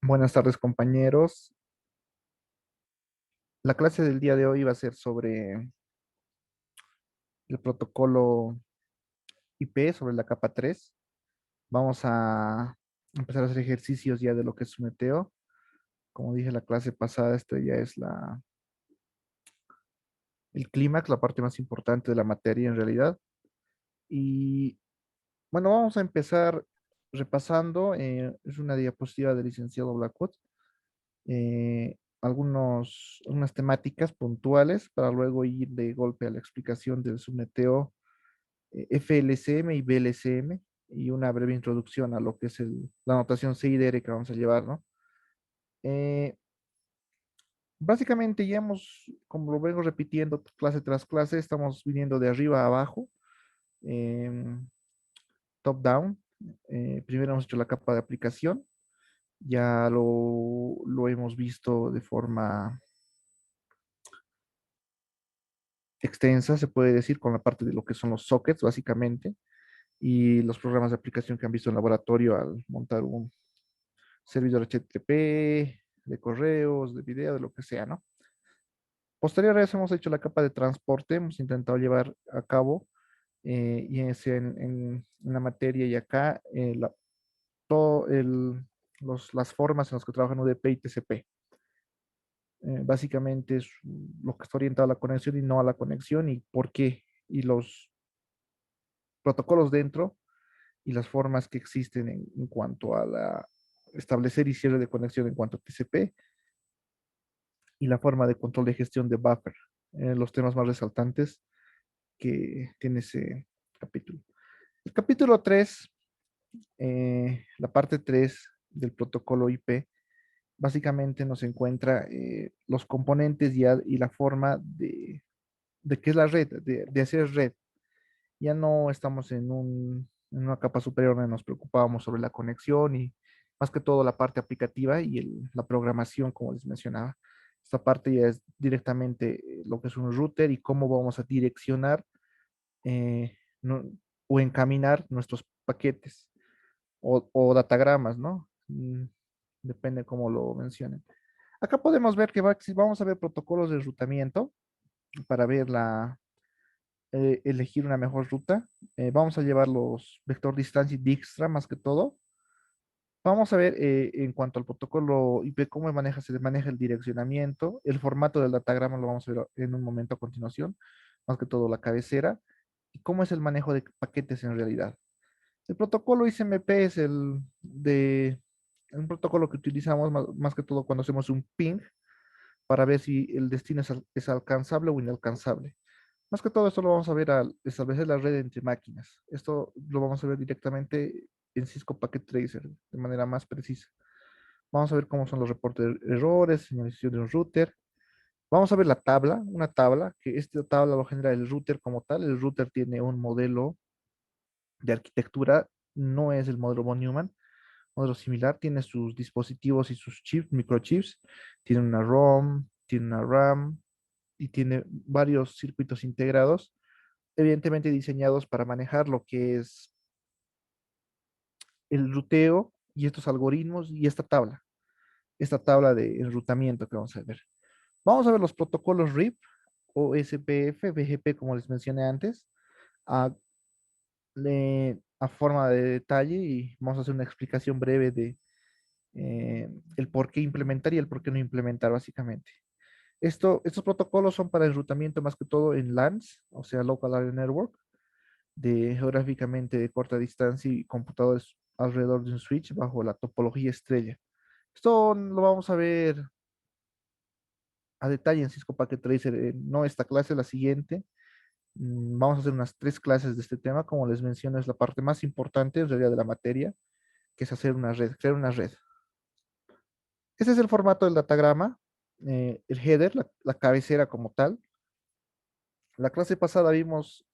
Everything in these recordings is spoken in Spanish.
Buenas tardes, compañeros. La clase del día de hoy va a ser sobre el protocolo IP, sobre la capa 3. Vamos a empezar a hacer ejercicios ya de lo que es un meteo. Como dije la clase pasada, esto ya es el clímax, la parte más importante de la materia en realidad. Y bueno, vamos a empezar repasando. Es una diapositiva del licenciado Blackwood. Algunas temáticas puntuales para luego ir de golpe a la explicación del submeteo FLCM y BLCM y una breve introducción a lo que es la notación CIDR que vamos a llevar, ¿no? Eh, Básicamente ya como lo vengo repitiendo clase tras clase, estamos viniendo de arriba a abajo, em, top down. Primero hemos hecho la capa de aplicación, ya lo hemos visto de forma extensa, se puede decir, con la parte de lo que son los sockets, básicamente, y los programas de aplicación que han visto en laboratorio al montar un servidor HTTP, de correos, de video, de lo que sea, ¿no? Posterior a eso hemos hecho la capa de transporte, hemos intentado llevar a cabo, y es en la materia y acá, todo las formas en las que trabajan UDP y TCP. Básicamente es lo que está orientado a la conexión y no a la conexión y por qué, y los protocolos dentro y las formas que existen en cuanto a establecer y cierre de conexión en cuanto a TCP y la forma de control de gestión de buffer, los temas más resaltantes que tiene ese capítulo. El capítulo 3, la parte 3 del protocolo IP, básicamente nos encuentra los componentes y la forma de qué es la red, de hacer red. Ya no estamos en una capa superior donde nos preocupábamos sobre la conexión y más que todo la parte aplicativa y la programación, como les mencionaba. Esta parte ya es directamente lo que es un router y cómo vamos a direccionar, eh, no- o encaminar nuestros paquetes o datagramas, ¿no? Depende cómo lo mencionen. Acá podemos ver que si vamos a ver protocolos de enrutamiento para ver elegir una mejor ruta. Vamos a llevar los vector distancia y Dijkstra más que todo. Vamos a ver en cuanto al protocolo IP cómo se maneja el direccionamiento, el formato del datagrama lo vamos a ver en un momento a continuación, más que todo la cabecera, y cómo es el manejo de paquetes en realidad. El protocolo ICMP es un protocolo que utilizamos más que todo cuando hacemos un ping para ver si el destino es alcanzable o inalcanzable. Más que todo esto lo vamos a ver al establecer la red entre máquinas. Esto lo vamos a ver directamente en Cisco Packet Tracer de manera más precisa. Vamos a ver cómo son los reportes de errores, señalización de un router. Vamos a ver la tabla, una tabla, que esta tabla lo genera el router como tal. El router tiene un modelo de arquitectura, no es el modelo von Neumann, modelo similar, tiene sus dispositivos y sus chips, microchips, tiene una ROM, tiene una RAM y tiene varios circuitos integrados, evidentemente diseñados para manejar lo que es el ruteo y estos algoritmos y esta tabla de enrutamiento que vamos a ver. Vamos a ver los protocolos RIP o SPF, BGP, como les mencioné antes, a, a forma de detalle y vamos a hacer una explicación breve de el por qué implementar y el por qué no implementar básicamente. Estos protocolos son para enrutamiento más que todo en LANs, o sea, Local Area Network, de geográficamente de corta distancia y computadores alrededor de un switch bajo la topología estrella. Esto lo vamos a ver a detalle en Cisco Packet Tracer, no esta clase, la siguiente. Vamos a hacer unas 3 clases de este tema. Como les menciono, es la parte más importante en realidad de la materia, que es hacer una red, crear una red. Este es el formato del datagrama, el header, la cabecera como tal. La clase pasada vimos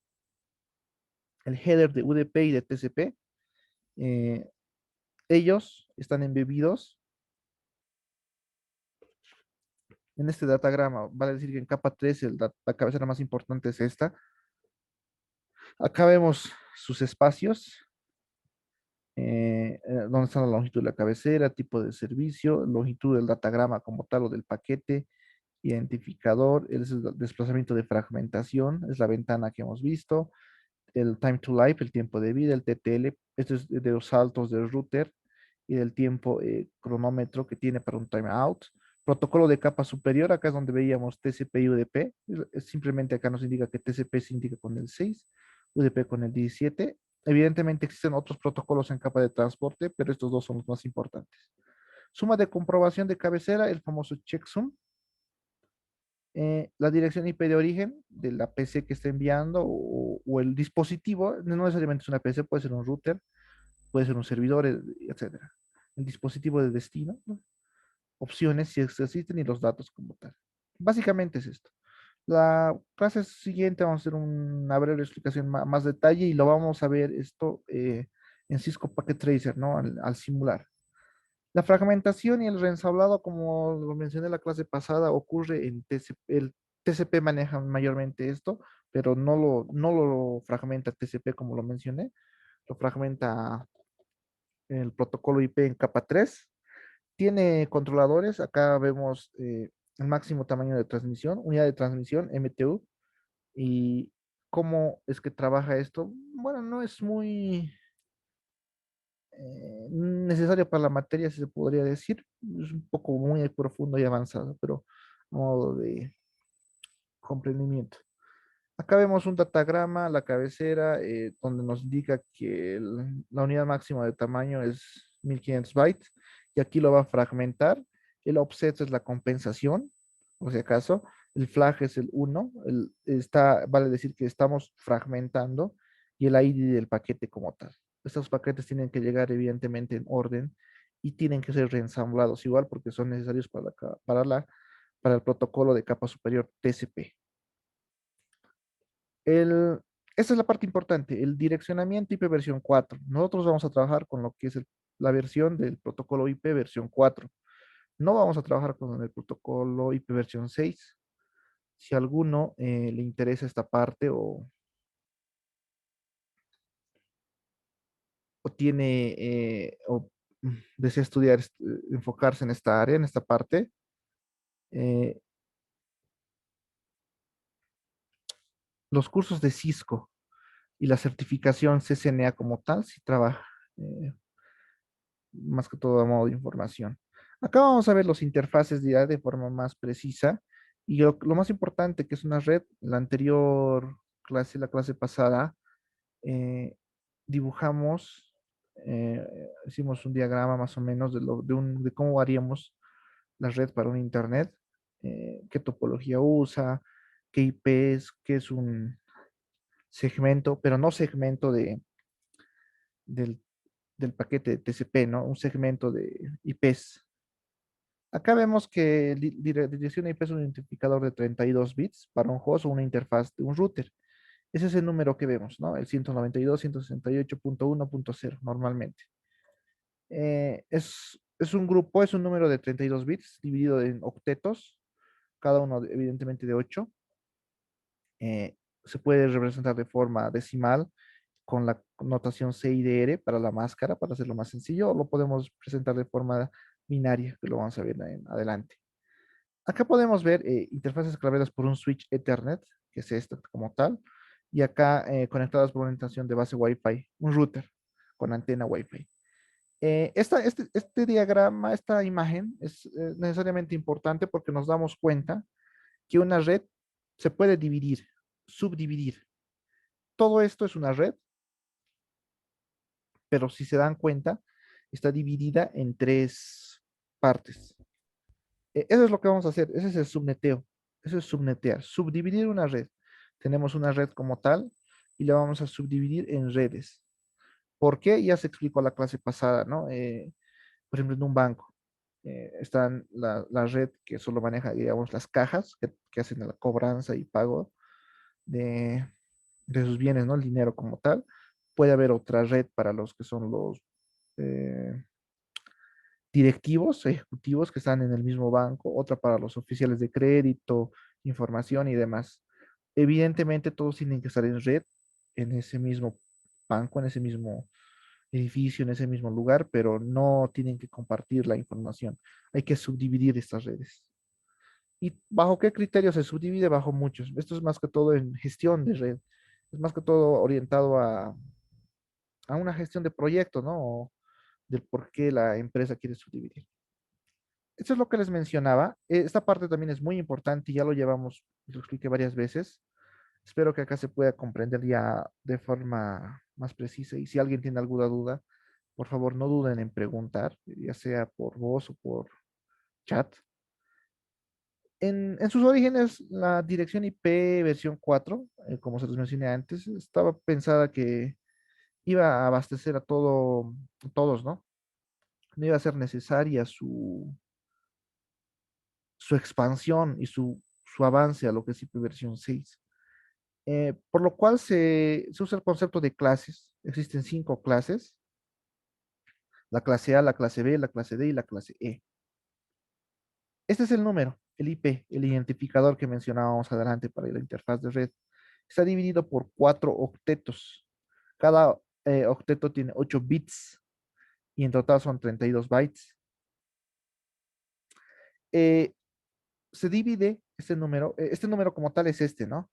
el header de UDP y de TCP. Eh, Ellos están embebidos en este datagrama. Vale decir que en capa 3 la cabecera más importante es esta. Acá vemos sus espacios. dónde está la longitud de la cabecera, tipo de servicio, longitud del datagrama como tal o del paquete, identificador, es el desplazamiento de fragmentación, es la ventana que hemos visto, el time to life, el tiempo de vida, el TTL, esto es de los saltos del router y del tiempo cronómetro que tiene para un timeout. Protocolo de capa superior, acá es donde veíamos TCP y UDP, simplemente acá nos indica que TCP se indica con el 6, UDP con el 17. Evidentemente existen otros protocolos en capa de transporte, pero estos dos son los más importantes. Suma de comprobación de cabecera, el famoso checksum, la dirección IP de origen de la PC que está enviando o el dispositivo, no necesariamente es una PC, puede ser un router, puede ser un servidor, etcétera. El dispositivo de destino, ¿no? Opciones si existen y los datos como tal. Básicamente es esto. La clase siguiente vamos a hacer una breve explicación más detalle y lo vamos a ver esto en Cisco Packet Tracer, ¿no? Al simular. La fragmentación y el reensablado, como lo mencioné en la clase pasada, ocurre en TCP. El TCP maneja mayormente esto, pero no lo fragmenta TCP como lo mencioné, lo fragmenta el protocolo IP en capa 3. Tiene controladores, acá vemos el máximo tamaño de transmisión, unidad de transmisión, MTU, y cómo es que trabaja esto. Bueno, no es muy necesario para la materia, si se podría decir. Es un poco muy profundo y avanzado, pero a modo de comprendimiento. Acá vemos un datagrama, la cabecera, donde nos indica que la unidad máxima de tamaño es 1500 bytes, y aquí lo va a fragmentar. El offset es la compensación, por si acaso. El flag es el 1, vale decir que estamos fragmentando, y el ID del paquete como tal. Estos paquetes tienen que llegar evidentemente en orden y tienen que ser reensamblados igual porque son necesarios para el protocolo de capa superior TCP. El, Esta es la parte importante, el direccionamiento IP versión 4. Nosotros vamos a trabajar con lo que es la versión del protocolo IP versión 4. No vamos a trabajar con el protocolo IP versión 6. Si a alguno le interesa esta parte o tiene desea estudiar, enfocarse en esta área, en esta parte, eh, los cursos de Cisco y la certificación CCNA como tal, si trabaja. eh, Más que todo a modo de información. Acá vamos a ver los interfaces ya de forma más precisa y lo más importante que es una red, la anterior clase, la clase pasada, eh, dibujamos, hicimos un diagrama más o menos de cómo haríamos la red para un internet, qué topología usa, qué IPs, qué es un segmento, pero no segmento del, del paquete de TCP, ¿no? Un segmento de IPs. Acá vemos que dirección IP es un identificador de 32 bits para un host o una interfaz de un router. Ese es el número que vemos, ¿no? El 192.168.1.0 normalmente. Es un grupo, es un número de 32 bits dividido en octetos, cada uno evidentemente de 8. Se puede representar de forma decimal con la notación CIDR para la máscara, para hacerlo más sencillo, o lo podemos presentar de forma binaria, que lo vamos a ver en adelante. Acá podemos ver interfaces claveras por un switch Ethernet, que es esta como tal, y acá conectadas por una estación de base Wi-Fi, un router con antena Wi-Fi. Este diagrama, esta imagen es necesariamente importante porque nos damos cuenta que una red se puede dividir, subdividir. Todo esto es una red, pero si se dan cuenta, está dividida en tres partes. Eso es lo que vamos a hacer, ese es el subneteo, eso es subnetear, subdividir una red. Tenemos una red como tal y la vamos a subdividir en redes. ¿Por qué? Ya se explicó la clase pasada, ¿no? Por ejemplo, en un banco están la red que solo maneja, digamos, las cajas que hacen la cobranza y pago de, de sus bienes, ¿no? El dinero como tal. Puede haber otra red para los que son los eh, directivos, ejecutivos que están en el mismo banco, otra para los oficiales de crédito, información y demás. Evidentemente todos tienen que estar en red, en ese mismo banco, en ese mismo edificio, en ese mismo lugar, pero no tienen que compartir la información. Hay que subdividir estas redes. ¿Y bajo qué criterio se subdivide? Bajo muchos. Esto es más que todo en gestión de red. Es más que todo orientado a una gestión de proyecto, ¿no? O del por qué la empresa quiere subdividir. Eso es lo que les mencionaba. Esta parte también es muy importante y ya lo llevamos, lo expliqué varias veces. Espero que acá se pueda comprender ya de forma más precisa y si alguien tiene alguna duda, por favor no duden en preguntar, ya sea por voz o por chat. En sus orígenes, la dirección IP versión 4, como se los mencioné antes, estaba pensada que iba a abastecer a todos, ¿no? No iba a ser necesaria su expansión y su avance a lo que es IP versión 6. Por lo cual se usa el concepto de clases. Existen 5 clases: la clase A, la clase B, la clase D y la clase E. Este es el número, el IP, el identificador que mencionábamos adelante para la interfaz de red. Está dividido por 4 octetos. Cada octeto tiene 8 bits y en total son 32 bytes. Eh, Se divide este número como tal es este, ¿no?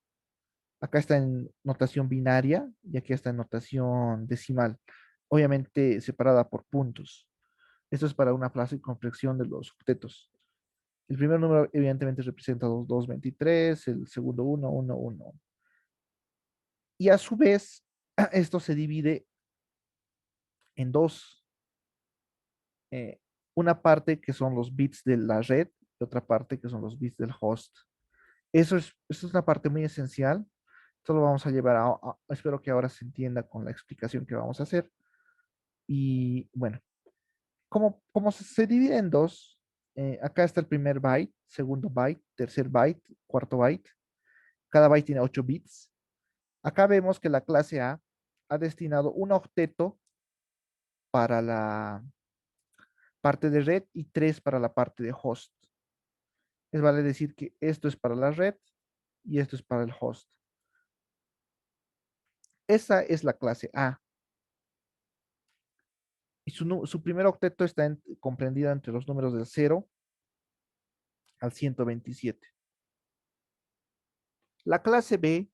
Acá está en notación binaria y aquí está en notación decimal, obviamente separada por puntos. Esto es para una fácil comprensión de los octetos. El primer número evidentemente representa 2223, el segundo 111. Y a su vez, esto se divide en dos. eh, una parte que son los bits de la red y otra parte que son los bits del host. Eso es una parte muy esencial. Esto lo vamos a llevar espero que ahora se entienda con la explicación que vamos a hacer. Y bueno, como se divide en dos, acá está el primer byte, segundo byte, tercer byte, cuarto byte. Cada byte tiene 8 bits. Acá vemos que la clase A ha destinado un octeto para la parte de red y 3 para la parte de host. Es vale decir que esto es para la red y esto es para el host. Esa es la clase A. Y su primer octeto está comprendido entre los números del 0 al 127. La clase B,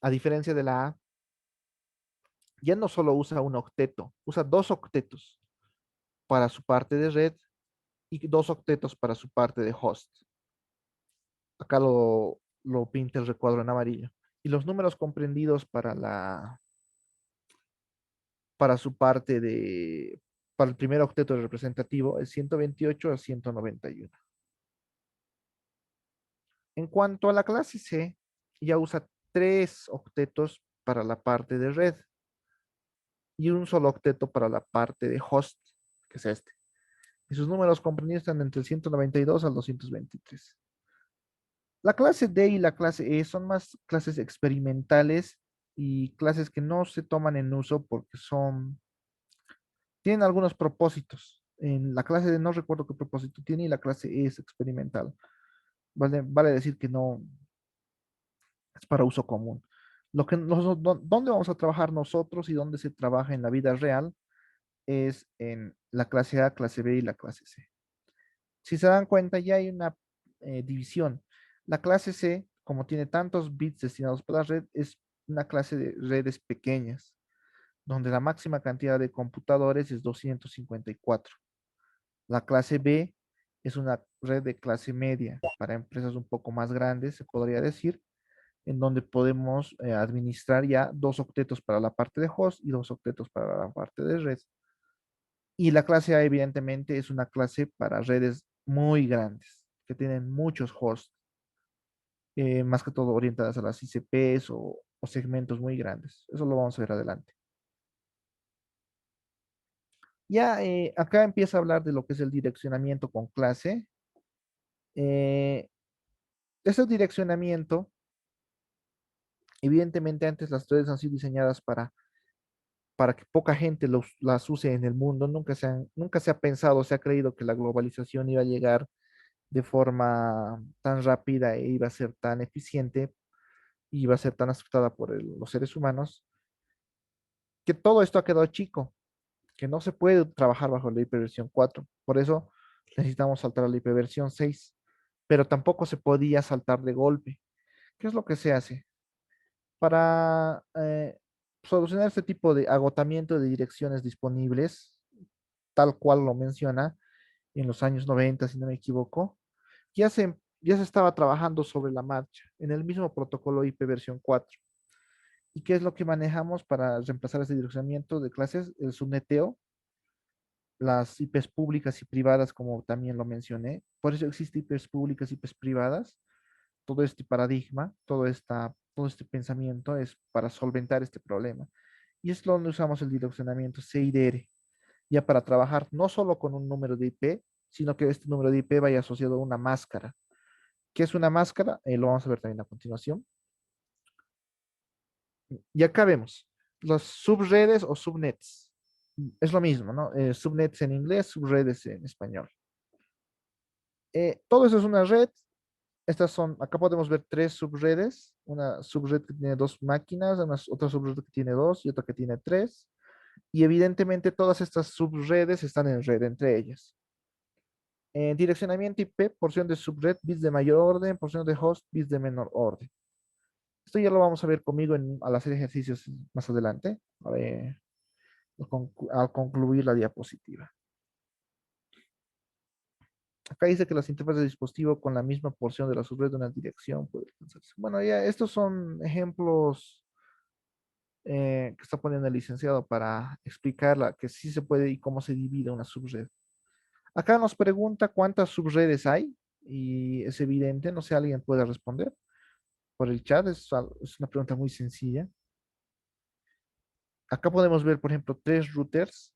a diferencia de la A, ya no solo usa un octeto, usa 2 octetos para su parte de red y 2 octetos para su parte de host. Acá lo pinta el recuadro en amarillo. Y los números comprendidos para su parte para el primer octeto representativo es 128 a 191. En cuanto a la clase C, ya usa 3 octetos para la parte de red y un solo octeto para la parte de host, que es este. Y sus números comprendidos están entre el 192 al 223. La clase D y la clase E son más clases experimentales y clases que no se toman en uso porque tienen algunos propósitos. En la clase D no recuerdo qué propósito tiene y la clase E es experimental. Vale decir que no es para uso común. ¿Dónde vamos a trabajar nosotros y dónde se trabaja en la vida real? Es en la clase A, clase B y la clase C. Si se dan cuenta, ya hay una división. La clase C, como tiene tantos bits destinados para la red, es una clase de redes pequeñas, donde la máxima cantidad de computadores es 254. La clase B es una red de clase media para empresas un poco más grandes, se podría decir, en donde podemos administrar ya 2 octetos para la parte de host y 2 octetos para la parte de red. Y la clase A, evidentemente, es una clase para redes muy grandes, que tienen muchos hosts, más que todo orientadas a las ICPs o segmentos muy grandes. Eso lo vamos a ver adelante. Ya acá empieza a hablar de lo que es el direccionamiento con clase. Eh, Ese direccionamiento, evidentemente, antes las redes han sido diseñadas para que poca gente las use en el mundo. Nunca se ha pensado, se ha creído que la globalización iba a llegar de forma tan rápida e iba a ser tan eficiente y iba a ser tan aceptada por los seres humanos, que todo esto ha quedado chico. que no se puede trabajar bajo la ipv 4. Por eso necesitamos saltar a la ipv 6, pero tampoco se podía saltar de golpe. ¿Qué es lo que se hace? Para solucionar este tipo de agotamiento de direcciones disponibles, tal cual lo menciona en los años 90, si no me equivoco, ya se estaba trabajando sobre la marcha en el mismo protocolo IP versión 4. ¿Y qué es lo que manejamos para reemplazar este direccionamiento de clases? El subneteo, las IPs públicas y privadas, como también lo mencioné. Por eso existe IPs públicas y IPs privadas. Todo este paradigma, todo este pensamiento es para solventar este problema. Y es donde usamos el direccionamiento CIDR, ya para trabajar no solo con un número de IP, sino que este número de IP vaya asociado a una máscara. ¿Qué es una máscara? Lo vamos a ver también a continuación. Y acá vemos las subredes o subnets. Es lo mismo, ¿no? Subnets en inglés, subredes en español. Todo eso es una red. Acá podemos ver tres subredes, una subred que tiene dos máquinas, otra subred que tiene dos y otra que tiene tres. Y evidentemente todas estas subredes están en red entre ellas. Direccionamiento IP, porción de subred, bits de mayor orden, porción de host, bits de menor orden. Esto ya lo vamos a ver conmigo al hacer ejercicios más adelante, al concluir la diapositiva. Acá dice que las interfaces de dispositivo con la misma porción de la subred de una dirección puede alcanzarse. Bueno, ya estos son ejemplos que está poniendo el licenciado para explicar que sí se puede y cómo se divide una subred. Acá nos pregunta cuántas subredes hay y es evidente, no sé, si alguien puede responder por el chat, es una pregunta muy sencilla. Acá podemos ver, por ejemplo, tres routers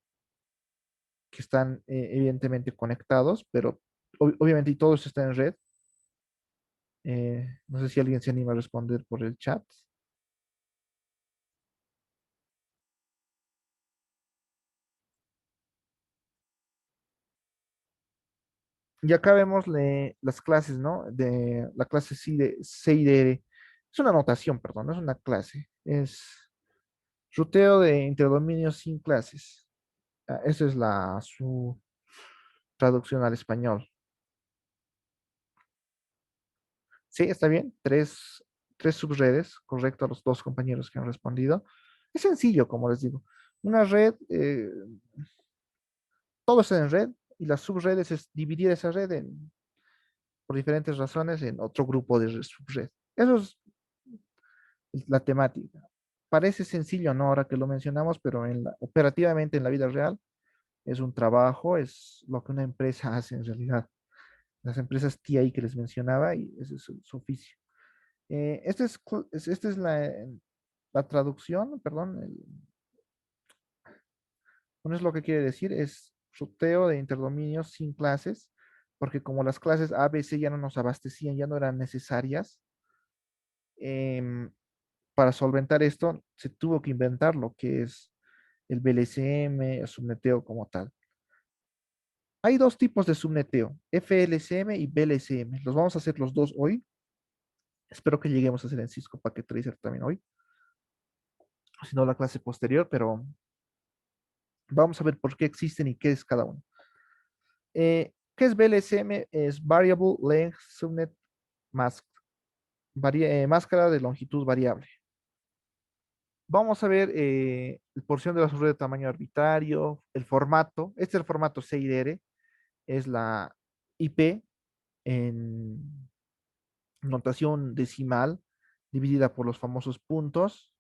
que están evidentemente conectados, pero obviamente y todos están en red. No sé si alguien se anima a responder por el chat. Y acá vemos las clases, ¿no? De la clase CIDR. Es una notación, perdón, no es una clase. Es ruteo de interdominios sin clases. Esa es su traducción al español. Sí, está bien. Tres subredes, correcto a los dos compañeros que han respondido. Es sencillo, como les digo. Una red, todo está en red y las subredes es dividir esa red por diferentes razones en otro grupo de subred. Eso es la temática. Parece sencillo, ¿no? Ahora que lo mencionamos, pero operativamente en la vida real es un trabajo, es lo que una empresa hace en realidad. Las empresas TI que les mencionaba y ese es su oficio. Esta es la traducción, perdón, no es lo que quiere decir, es ruteo de interdominios sin clases, porque como las clases A, B, C ya no nos abastecían, ya no eran necesarias, em, para solventar esto se tuvo que inventar lo que es el BLCM, el subneteo como tal. Hay dos tipos de subneteo, FLCM y BLCM. Los vamos a hacer los dos hoy. Espero que lleguemos a hacer en Cisco Packet Tracer también hoy, si no la clase posterior, pero vamos a ver por qué existen y qué es cada uno. ¿Qué es BLSM? Es Variable Length Subnet Mask, máscara de longitud variable. Vamos a ver la porción de la subred de tamaño arbitrario, el formato. Este es el formato CIDR, es la IP en notación decimal dividida por los famosos puntos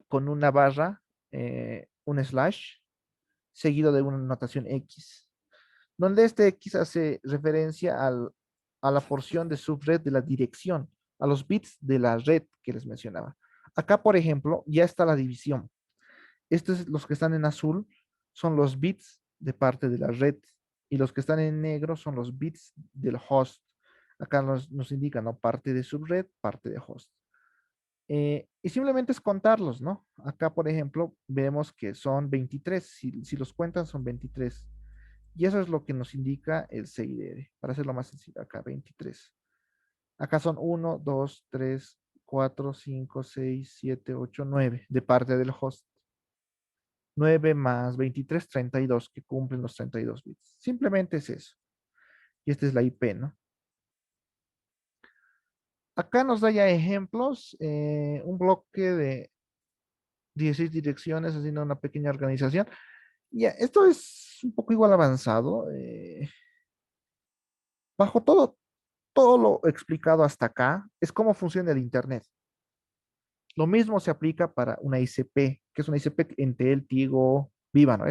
con una barra, un slash, seguido de una notación X, donde este X hace referencia a la porción de subred de la dirección, a los bits de la red que les mencionaba. Acá, por ejemplo, ya está la división. Estos, los que están en azul, son los bits de parte de la red y los que están en negro son los bits del host. Acá nos indican, ¿no? Parte de subred, parte de host. Y simplemente es contarlos, ¿no? Acá, por ejemplo, vemos que son 23. Si los cuentan, son 23. Y eso es lo que nos indica el CIDR. Para hacerlo más sencillo, acá 23. Acá son 1, 2, 3, 4, 5, 6, 7, 8, 9 de parte del host. 9 más 23, 32, que cumplen los 32 bits. Simplemente es eso. Y esta es la IP, ¿no? Acá nos da ya ejemplos, un bloque de 16 direcciones, haciendo una pequeña organización. Ya, esto es un poco igual avanzado. Bajo todo lo explicado hasta acá, es cómo funciona el Internet. Lo mismo se aplica para una ICP, que es una ICP Entel, Tigo, Viva, ¿no?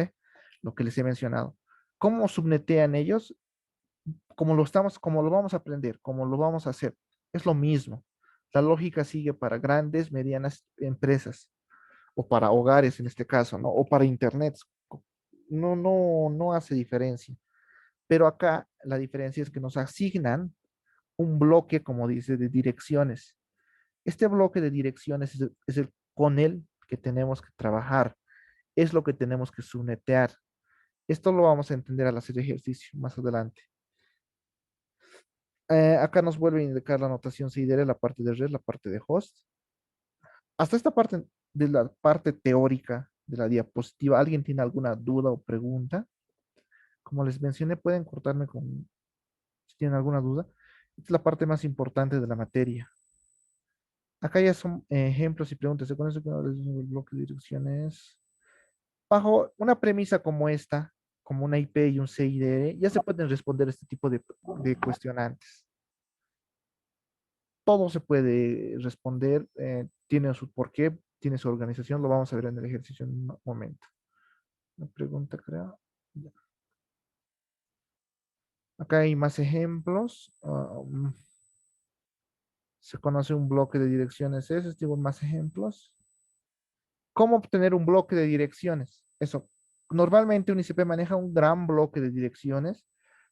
Lo que les he mencionado. ¿Cómo subnetean ellos? Como lo vamos a aprender, como lo vamos a hacer. Es lo mismo. La lógica sigue para grandes, medianas empresas, o para hogares en este caso, ¿no? O para internet. No hace diferencia. Pero acá la diferencia es que nos asignan un bloque, como dice, de direcciones. Este bloque de direcciones es el con el que tenemos que trabajar, es lo que tenemos que subnetear. Esto lo vamos a entender al hacer ejercicio más adelante. Acá nos vuelve a indicar la notación CIDR, la parte de red, la parte de host. Hasta esta parte de la parte teórica de la diapositiva, ¿alguien tiene alguna duda o pregunta? Como les mencioné, pueden cortarme si tienen alguna duda. Esta es la parte más importante de la materia. Acá ya son ejemplos y preguntas. ¿Se conoce con el bloque de direcciones? Bajo una premisa como esta, como una IP y un CIDR, ya se pueden responder este tipo de cuestionantes. Todo se puede responder, tiene su porqué, tiene su organización, lo vamos a ver en el ejercicio en un momento. Una pregunta, creo. Ya. Acá hay más ejemplos. Se conoce un bloque de direcciones. Esos digo más ejemplos. ¿Cómo obtener un bloque de direcciones? Eso. Normalmente un ICP maneja un gran bloque de direcciones.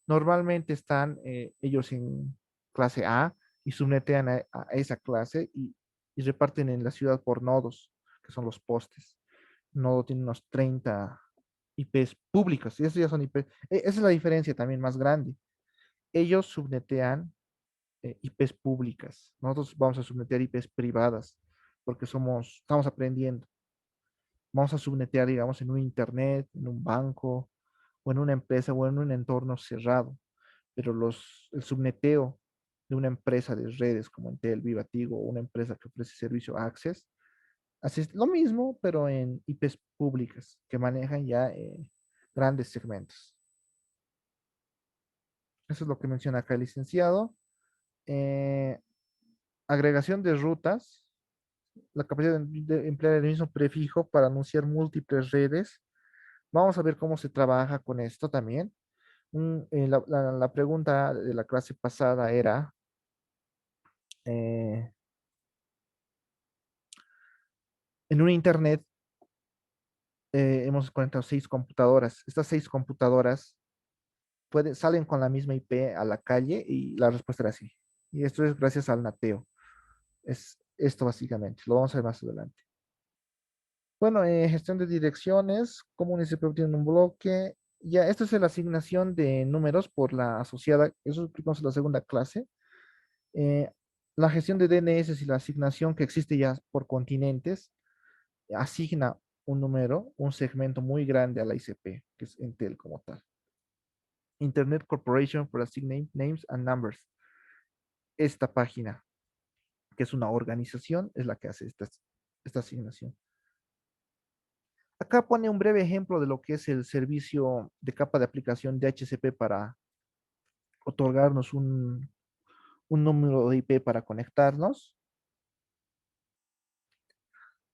Normalmente están ellos en clase A y subnetean a esa clase y reparten en la ciudad por nodos, que son los postes. Un nodo tiene unos 30 IPs públicos y esos ya son IPs. Esa es la diferencia también más grande. Ellos subnetean IPs públicas. Nosotros vamos a subnetear IPs privadas porque estamos aprendiendo. Vamos a subnetear, digamos, en un internet, en un banco, o en una empresa, o en un entorno cerrado. Pero el subneteo de una empresa de redes como Entel, Viva, Tigo, o una empresa que ofrece servicio Access, hace lo mismo, pero en IPs públicas, que manejan ya grandes segmentos. Eso es lo que menciona acá el licenciado. Eh, Agregación de rutas, la capacidad de emplear el mismo prefijo para anunciar múltiples redes. Vamos a ver cómo se trabaja con esto también. La pregunta de la clase pasada era, eh, en un internet hemos conectado 6 computadoras. Estas 6 computadoras salen con la misma IP a la calle y la respuesta era sí. Y esto es gracias al nateo. Es esto básicamente. Lo vamos a ver más adelante. Bueno, gestión de direcciones, cómo un ICP obtiene un bloque. Ya, esto es la asignación de números por la asociada. Eso explicamos en la segunda clase. Eh, la gestión de DNS y la asignación que existe ya por continentes asigna un número, un segmento muy grande a la ICP, que es Intel como tal. Internet Corporation for Assigning Names and Numbers. Esta página, que es una organización, es la que hace esta asignación. Acá pone un breve ejemplo de lo que es el servicio de capa de aplicación de DHCP para otorgarnos un número de IP para conectarnos.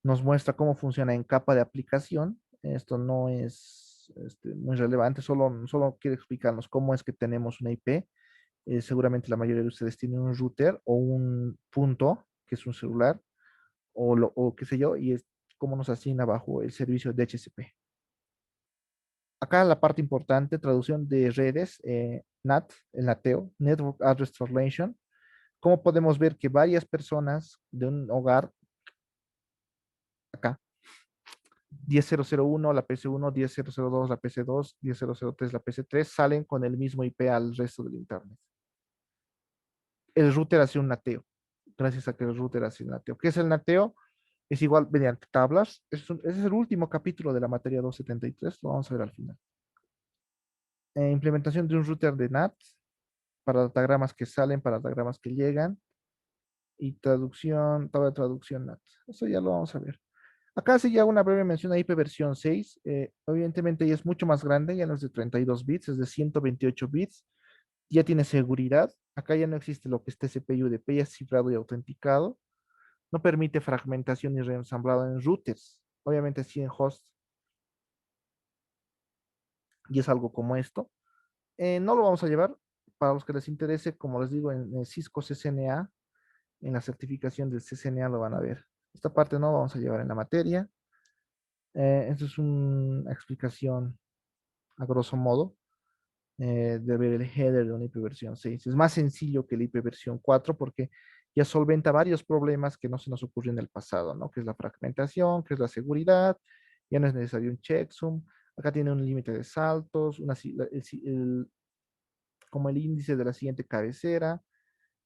Nos muestra cómo funciona en capa de aplicación. Esto no es muy relevante, solo quiere explicarnos cómo es que tenemos una IP. Seguramente la mayoría de ustedes tienen un router o un punto, que es un celular, o qué sé yo, y es cómo nos asigna bajo el servicio de DHCP. Acá la parte importante, traducción de redes, NAT, el nateo, Network Address Translation. ¿Cómo podemos ver que varias personas de un hogar, acá, 10.0.0.1 la PC1, 10.0.0.2 la PC2, 10.0.0.3 la PC3, salen con el mismo IP al resto del Internet? El router hace un nateo, gracias a que el router hace un nateo. ¿Qué es el nateo? Es igual mediante tablas. Ese es el último capítulo de la materia 273. Lo vamos a ver al final. Implementación de un router de NAT para datagramas que salen, para datagramas que llegan. Y traducción, tabla de traducción NAT. Eso ya lo vamos a ver. Acá sí ya una breve mención a IP versión 6. Evidentemente ya es mucho más grande, ya no es de 32 bits, es de 128 bits. Ya tiene seguridad. Acá ya no existe lo que es TCP/UDP, ya es cifrado y autenticado. No permite fragmentación ni reensamblado en routers. Obviamente sí en host. Y es algo como esto. No lo vamos a llevar. Para los que les interese, como les digo, en Cisco CCNA, en la certificación del CCNA lo van a ver. Esta parte no lo vamos a llevar en la materia. Esto es una explicación a grosso modo de ver el header de una IP versión 6. Es más sencillo que la IP versión 4 porque ya solventa varios problemas que no se nos ocurrió en el pasado, ¿no? Que es la fragmentación, que es la seguridad, ya no es necesario un checksum. Acá tiene un límite de saltos, como el índice de la siguiente cabecera,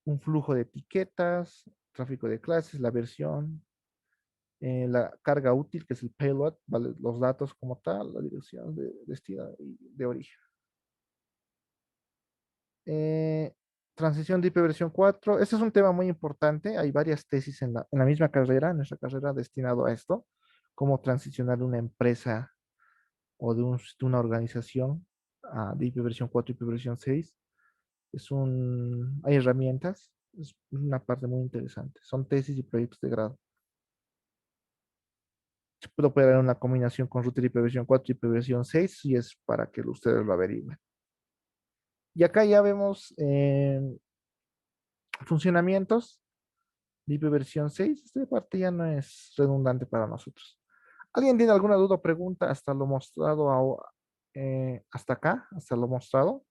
un flujo de etiquetas, tráfico de clases, la versión, la carga útil, que es el payload, ¿vale? Los datos como tal, la dirección de destino y de origen. Eh, Transición de IP versión 4. Este es un tema muy importante. Hay varias tesis en la misma carrera, en nuestra carrera, destinado a esto, cómo transicionar de una empresa o de una organización de IP versión 4 y IP versión 6. Hay herramientas, es una parte muy interesante. Son tesis y proyectos de grado. Se puede operar en una combinación con router IP versión 4 y IP versión 6 y es para que ustedes lo averigüen. Y acá ya vemos funcionamientos de IP versión 6. Esta parte ya no es redundante para nosotros. ¿Alguien tiene alguna duda o pregunta hasta lo mostrado hasta acá, hasta lo mostrado?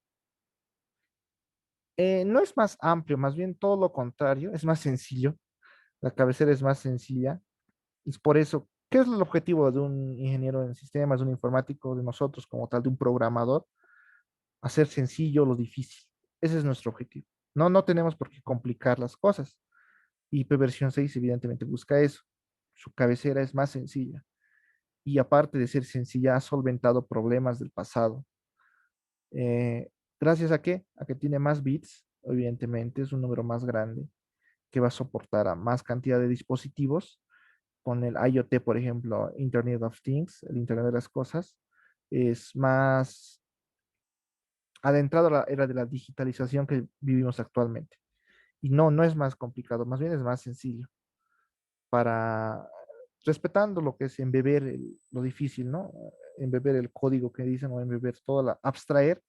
No es más amplio, más bien todo lo contrario, es más sencillo. La cabecera es más sencilla. Es por eso, ¿qué es el objetivo de un ingeniero en sistemas, de un informático, de nosotros como tal, de un programador? Hacer sencillo lo difícil. Ese es nuestro objetivo. No, no tenemos por qué complicar las cosas. Y IP versión 6 evidentemente busca eso. Su cabecera es más sencilla. Y aparte de ser sencilla, ha solventado problemas del pasado. Eh, ¿Gracias a qué? A que tiene más bits, evidentemente, es un número más grande que va a soportar a más cantidad de dispositivos. Con el IoT, por ejemplo, Internet of Things, el Internet de las Cosas, es más adentrado a la era de la digitalización que vivimos actualmente. Y no, no es más complicado, más bien es más sencillo para respetando lo que es embeber lo difícil, ¿no? Embeber el código que dicen o embeber abstraer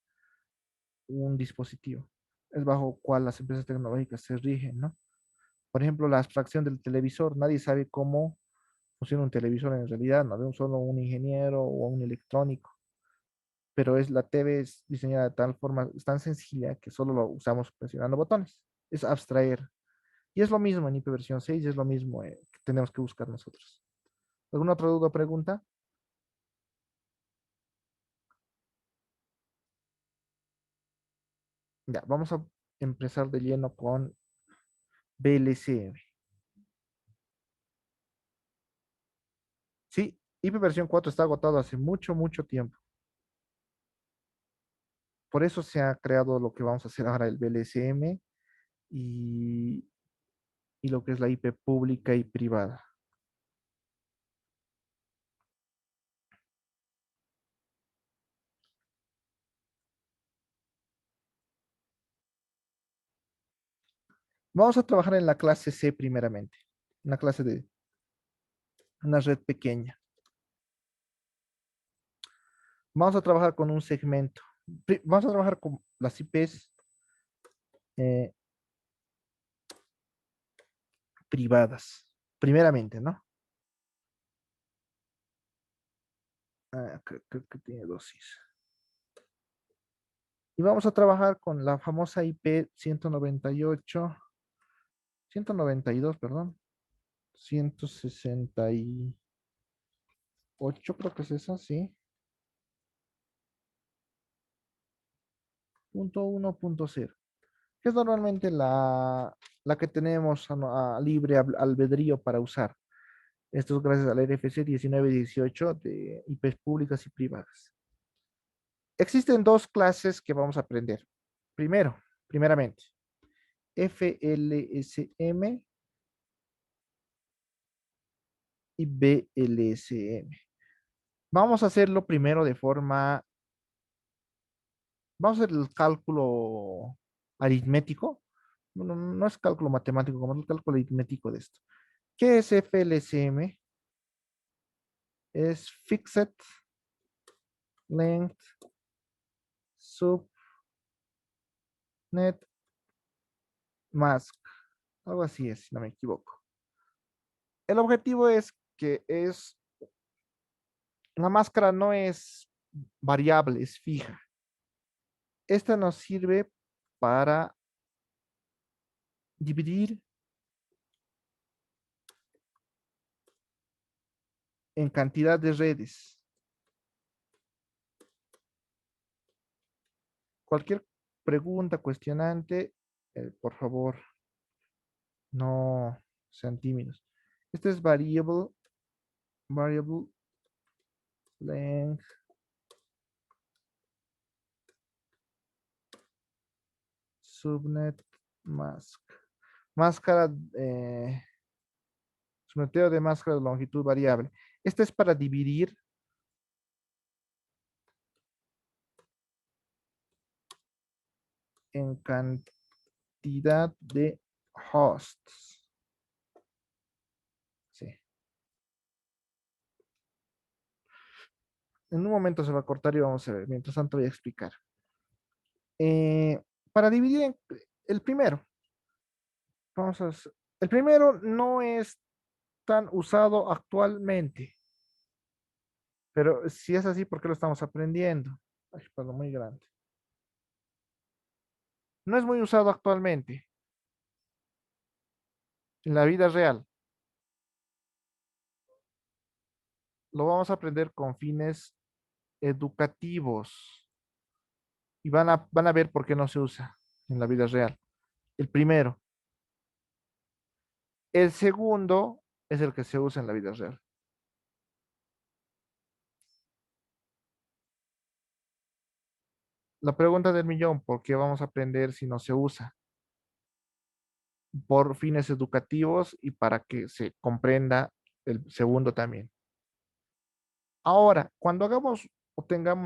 un dispositivo. Es bajo cual las empresas tecnológicas se rigen, ¿no? Por ejemplo, la abstracción del televisor. Nadie sabe cómo funciona un televisor en realidad, no de un solo un ingeniero o un electrónico. Pero la TV es diseñada de tal forma, es tan sencilla que solo lo usamos presionando botones. Es abstraer. Y es lo mismo en ipv 6, es lo mismo que tenemos que buscar nosotros. ¿Alguna otra duda o pregunta? Ya, vamos a empezar de lleno con VLCM. Sí, ipv 4 está agotado hace mucho, mucho tiempo. Por eso se ha creado lo que vamos a hacer ahora, el VLCM y, y lo que es la IP pública y privada. Vamos a trabajar en la clase C primeramente, una clase de una red pequeña. Vamos a trabajar con un segmento. Vamos a trabajar con las IPs eh, privadas, primeramente, ¿no? Creo que tiene dosis. Y vamos a trabajar con la famosa IP 192, perdón, 168, creo que es esa, sí. Punto 1.0, que es normalmente la que tenemos a libre albedrío para usar. Esto es gracias al RFC 1918 de IPs públicas y privadas. Existen dos clases que vamos a aprender. Primeramente, FLSM y BLSM. Vamos a hacerlo primero de forma, vamos a hacer el cálculo aritmético. No, no es cálculo matemático, como el cálculo aritmético de esto. ¿Qué es FLSM? Es Fixed Length Subnet Mask. Algo así es, si no me equivoco. El objetivo es que la máscara no es variable, es fija. Esta nos sirve para dividir en cantidad de redes. Cualquier pregunta, cuestionante, por favor, no sean tímidos. Este es variable length subnet mask. Máscara, subneteo de máscara de longitud variable. Este es para dividir en cantidad de hosts. Sí. En un momento se va a cortar y vamos a ver. Mientras tanto voy a explicar. Eh, para dividir el primero. El primero no es tan usado actualmente. Pero si es así, ¿por qué lo estamos aprendiendo? Ay, perdón, muy grande. No es muy usado actualmente en la vida real. Lo vamos a aprender con fines educativos y van a ver por qué no se usa en la vida real. El primero. El segundo es el que se usa en la vida real. La pregunta del millón, ¿por qué vamos a aprender si no se usa? Por fines educativos y para que se comprenda el segundo también. Ahora, cuando hagamos o tengamos